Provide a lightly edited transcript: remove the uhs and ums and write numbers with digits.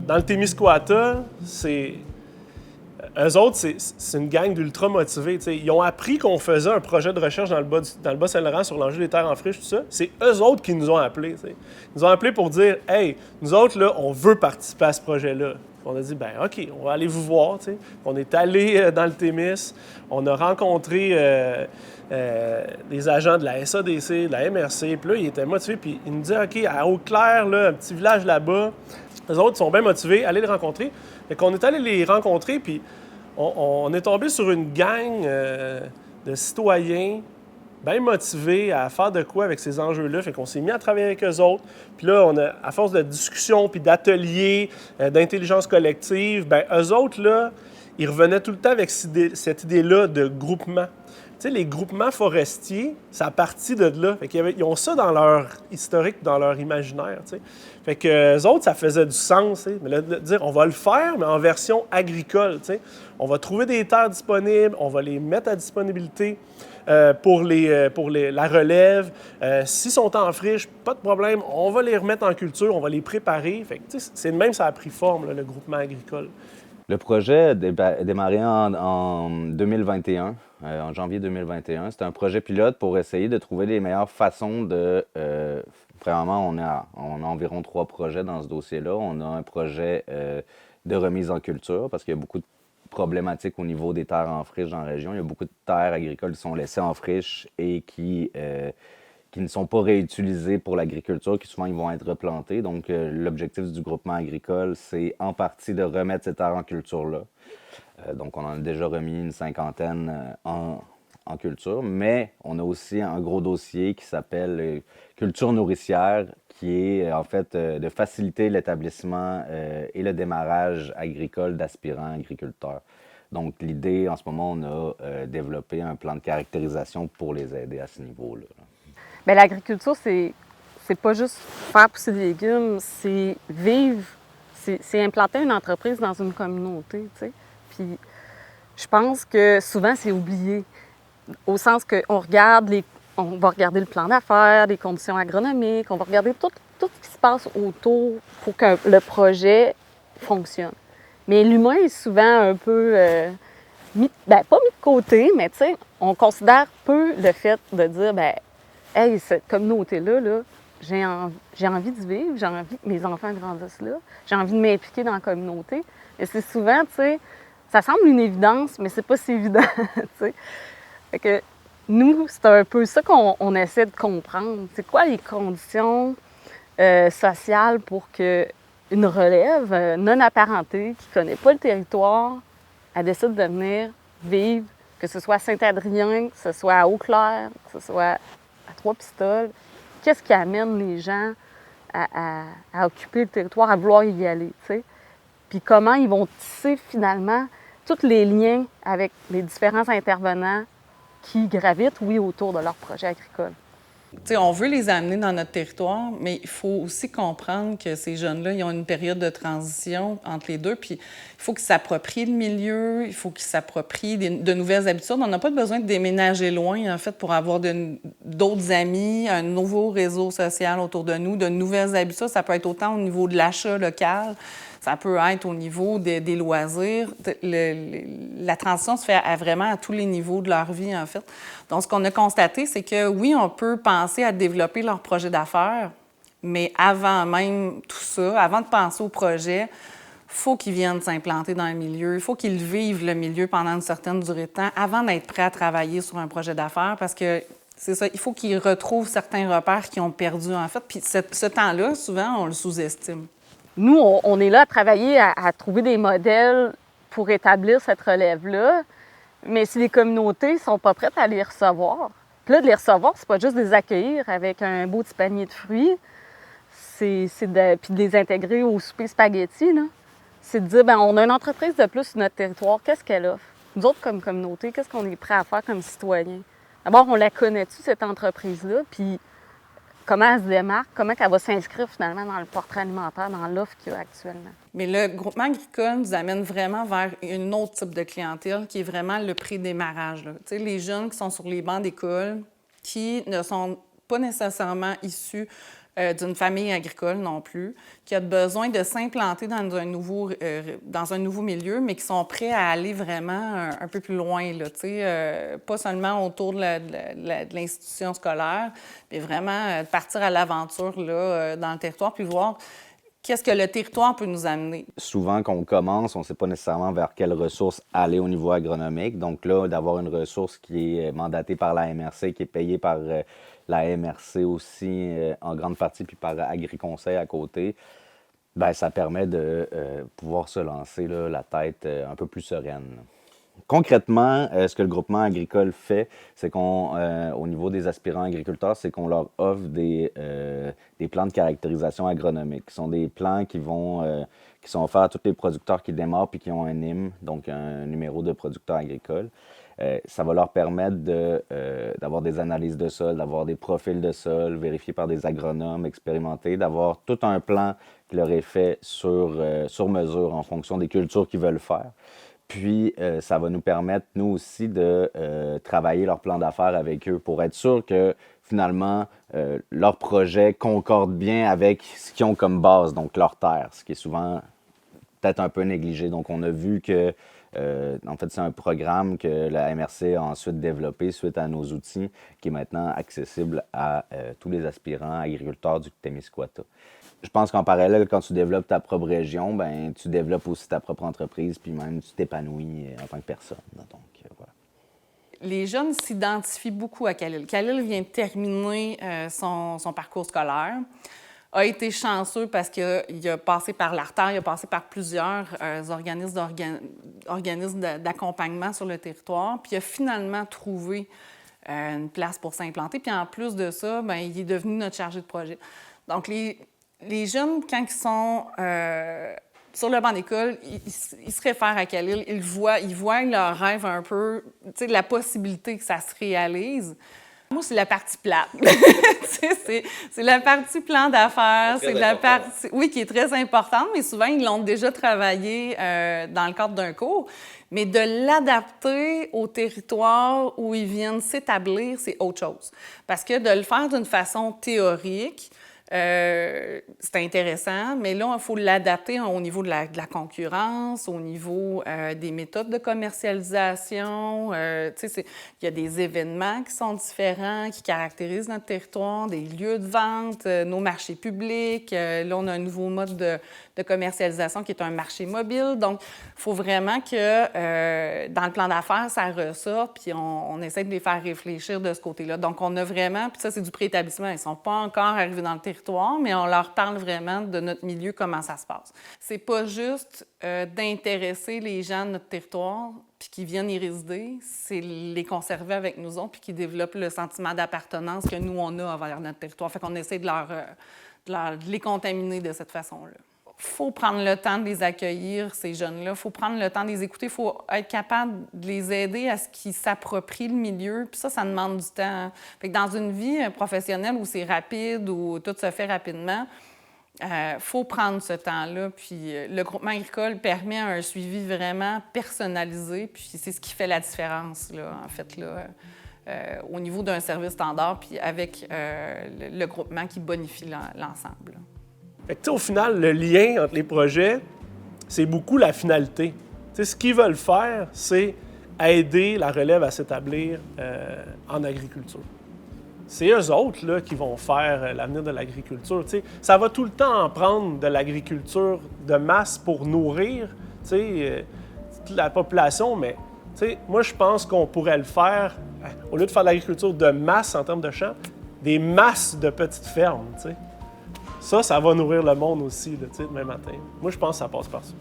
dans le Témiscouata, eux autres, c'est une gang d'ultra motivés. T'sais. Ils ont appris qu'on faisait un projet de recherche dans le Bas-Saint-Laurent sur l'enjeu des terres en friche, tout ça. C'est eux autres qui nous ont appelés. T'sais. Ils nous ont appelés pour dire « Hey, nous autres, là, on veut participer à ce projet-là. » On a dit « Ben OK, on va aller vous voir. » t'sais. On est allé dans le Témis. On a rencontré des agents de la SADC, de la MRC. Puis là, ils étaient motivés. Puis ils nous disaient « OK, à Eau-Claire, là, un petit village là-bas, les autres sont bien motivés, allez les rencontrer. » Fait qu'on est allé les rencontrer, puis on est tombé sur une gang de citoyens bien motivés à faire de quoi avec ces enjeux-là. Fait qu'on s'est mis à travailler avec eux autres. Puis là, à force de discussions, puis d'ateliers, d'intelligence collective, bien, eux autres, là, ils revenaient tout le temps avec cette idée-là de groupement. Tu sais, les groupements forestiers, ça a parti de là. Fait qu'ils ont ça dans leur historique, dans leur imaginaire, tu sais. Fait que eux autres, ça faisait du sens, tu sais. Mais là, de dire, on va le faire, mais en version agricole, tu sais. On va trouver des terres disponibles, on va les mettre à disponibilité pour la relève. S'ils sont en friche, pas de problème, on va les remettre en culture, on va les préparer. Fait que, tu sais, c'est de même, ça a pris forme, là, le groupement agricole. Le projet a démarré en 2021, en janvier 2021. C'était un projet pilote pour essayer de trouver les meilleures façons de... Premièrement, on a environ 3 projets dans ce dossier-là. On a un projet de remise en culture parce qu'il y a beaucoup de problématiques au niveau des terres en friche dans la région. Il y a beaucoup de terres agricoles qui sont laissées en friche et qui ne sont pas réutilisés pour l'agriculture, qui souvent ils vont être replantés. Donc, l'objectif du groupement agricole, c'est en partie de remettre ces terres en culture-là. Donc, on en a déjà remis une 50aine en culture, mais on a aussi un gros dossier qui s'appelle culture nourricière, qui est en fait de faciliter l'établissement et le démarrage agricole d'aspirants agriculteurs. Donc, l'idée, en ce moment, on a développé un plan de caractérisation pour les aider à ce niveau-là. Bien, l'agriculture, c'est pas juste faire pousser des légumes, c'est vivre, c'est implanter une entreprise dans une communauté, tu sais. Puis je pense que souvent, c'est oublié, au sens qu'on on va regarder le plan d'affaires, les conditions agronomiques, on va regarder tout ce qui se passe autour pour que le projet fonctionne. Mais l'humain est souvent un peu, pas mis de côté, mais tu sais, on considère peu le fait de dire, bien, hey, cette communauté-là, là, j'ai envie de vivre, j'ai envie que mes enfants grandissent là, j'ai envie de m'impliquer dans la communauté. Et c'est souvent, tu sais, ça semble une évidence, mais c'est pas si évident, tu sais. Fait que nous, c'est un peu ça qu'on essaie de comprendre. C'est quoi les conditions sociales pour qu'une relève non apparentée, qui ne connaît pas le territoire, elle décide de venir vivre, que ce soit à Saint-Adrien, que ce soit à Eau-Claire, que ce soit à Trois-Pistoles. Qu'est-ce qui amène les gens à occuper le territoire, à vouloir y aller, tu sais? Puis comment ils vont tisser finalement tous les liens avec les différents intervenants qui gravitent, oui, autour de leur projet agricole. T'sais, on veut les amener dans notre territoire, mais il faut aussi comprendre que ces jeunes-là, ils ont une période de transition entre les deux, puis il faut qu'ils s'approprient le milieu, il faut qu'ils s'approprient de nouvelles habitudes. On n'a pas besoin de déménager loin, en fait, pour avoir d'autres amis, un nouveau réseau social autour de nous, de nouvelles habitudes. Ça peut être autant au niveau de l'achat local, ça peut être au niveau des loisirs. La transition se fait vraiment à tous les niveaux de leur vie, en fait. Donc, ce qu'on a constaté, c'est que oui, on peut penser à développer leur projet d'affaires, mais avant même tout ça, avant de penser au projet, il faut qu'ils viennent s'implanter dans le milieu, il faut qu'ils vivent le milieu pendant une certaine durée de temps avant d'être prêts à travailler sur un projet d'affaires, parce que c'est ça, il faut qu'ils retrouvent certains repères qu'ils ont perdus, en fait. Puis ce temps-là, souvent, on le sous-estime. Nous, on est là à travailler à trouver des modèles pour établir cette relève-là, mais si les communautés ne sont pas prêtes à les recevoir, puis là, de les recevoir, c'est pas juste de les accueillir avec un beau petit panier de fruits, puis de les intégrer au souper spaghetti, là. C'est de dire, bien, on a une entreprise de plus sur notre territoire, qu'est-ce qu'elle offre? Nous autres, comme communauté, qu'est-ce qu'on est prêt à faire comme citoyens? D'abord, on la connaît-tu, cette entreprise-là? Puis comment elle se démarque, comment elle va s'inscrire finalement dans le portrait alimentaire, dans l'offre qu'il y a actuellement. Mais le groupement agricole nous amène vraiment vers un autre type de clientèle qui est vraiment le pré-démarrage. Tu sais, les jeunes qui sont sur les bancs d'école, qui ne sont pas nécessairement issus d'une famille agricole non plus, qui a besoin de s'implanter dans un nouveau milieu, mais qui sont prêts à aller vraiment un peu plus loin, là, pas seulement autour de l'institution scolaire, mais vraiment de partir à l'aventure là, dans le territoire, puis voir qu'est-ce que le territoire peut nous amener. Souvent, quand on commence, on ne sait pas nécessairement vers quelles ressources aller au niveau agronomique. Donc là, d'avoir une ressource qui est mandatée par la MRC, qui est payée par la MRC aussi en grande partie, puis par Agri-Conseil à côté, ben, ça permet de pouvoir se lancer là, la tête un peu plus sereine. Concrètement, ce que le groupement agricole fait, c'est au niveau des aspirants agriculteurs, c'est qu'on leur offre des plans de caractérisation agronomique. Ce sont des plans qui sont offerts à tous les producteurs qui démarrent puis qui ont un NIM, donc un numéro de producteur agricole. Ça va leur permettre d'avoir des analyses de sol, d'avoir des profils de sol vérifiés par des agronomes expérimentés, d'avoir tout un plan qui leur est fait sur mesure en fonction des cultures qu'ils veulent faire. Puis, ça va nous permettre, nous aussi, de travailler leur plan d'affaires avec eux pour être sûr que, finalement, leur projet concorde bien avec ce qu'ils ont comme base, donc leur terre, ce qui est souvent peut-être un peu négligé. Donc, on a vu que, en fait, c'est un programme que la MRC a ensuite développé suite à nos outils, qui est maintenant accessible à tous les aspirants agriculteurs du Témiscouata. Je pense qu'en parallèle, quand tu développes ta propre région, ben tu développes aussi ta propre entreprise, puis même tu t'épanouis en tant que personne. Donc, voilà. Les jeunes s'identifient beaucoup à Khalil. Khalil vient de terminer son parcours scolaire, a été chanceux parce qu'il a passé par l'ARTER, il a passé par plusieurs organismes d'accompagnement sur le territoire, puis il a finalement trouvé une place pour s'implanter. Puis en plus de ça, ben, il est devenu notre chargé de projet. Donc, les jeunes, quand ils sont sur le banc d'école, ils se réfèrent à Khalil, ils voient leur rêve un peu, tu sais, la possibilité que ça se réalise. Moi, c'est la partie plate. c'est la partie plan d'affaires, c'est la partie, oui, qui est très importante, mais souvent, ils l'ont déjà travaillé dans le cadre d'un cours. Mais de l'adapter au territoire où ils viennent s'établir, c'est autre chose. Parce que de le faire d'une façon théorique, c'est intéressant, mais là, il faut l'adapter au niveau de la concurrence, au niveau des méthodes de commercialisation. Il y a des événements qui sont différents, qui caractérisent notre territoire, des lieux de vente, nos marchés publics. Là, on a un nouveau mode de commercialisation qui est un marché mobile. Donc, il faut vraiment que dans le plan d'affaires, ça ressorte, puis on essaie de les faire réfléchir de ce côté-là. Donc, on a vraiment, puis ça, c'est du préétablissement. Ils ne sont pas encore arrivés dans le territoire, mais on leur parle vraiment de notre milieu, comment ça se passe. C'est pas juste d'intéresser les gens de notre territoire puis qui viennent y résider, c'est les conserver avec nous autres puis qui développent le sentiment d'appartenance que nous, on a envers notre territoire. Fait qu'on essaie de les contaminer de cette façon-là. Il faut prendre le temps de les accueillir, ces jeunes-là. Il faut prendre le temps de les écouter. Il faut être capable de les aider à ce qu'ils s'approprient le milieu. Puis ça demande du temps. Fait que dans une vie professionnelle où c'est rapide, où tout se fait rapidement, faut prendre ce temps-là. Puis le groupement agricole permet un suivi vraiment personnalisé. Puis c'est ce qui fait la différence, là, en fait, là, au niveau d'un service standard, puis avec le groupement qui bonifie l'ensemble. Fait que, au final, le lien entre les projets, c'est beaucoup la finalité. T'sais, ce qu'ils veulent faire, c'est aider la relève à s'établir en agriculture. C'est eux autres là, qui vont faire l'avenir de l'agriculture. T'sais, ça va tout le temps en prendre de l'agriculture de masse pour nourrir toute la population, mais moi, je pense qu'on pourrait le faire, au lieu de faire de l'agriculture de masse en termes de champs, des masses de petites fermes. T'sais. Ça va nourrir le monde aussi, là, demain matin. Moi, je pense que ça passe par ça.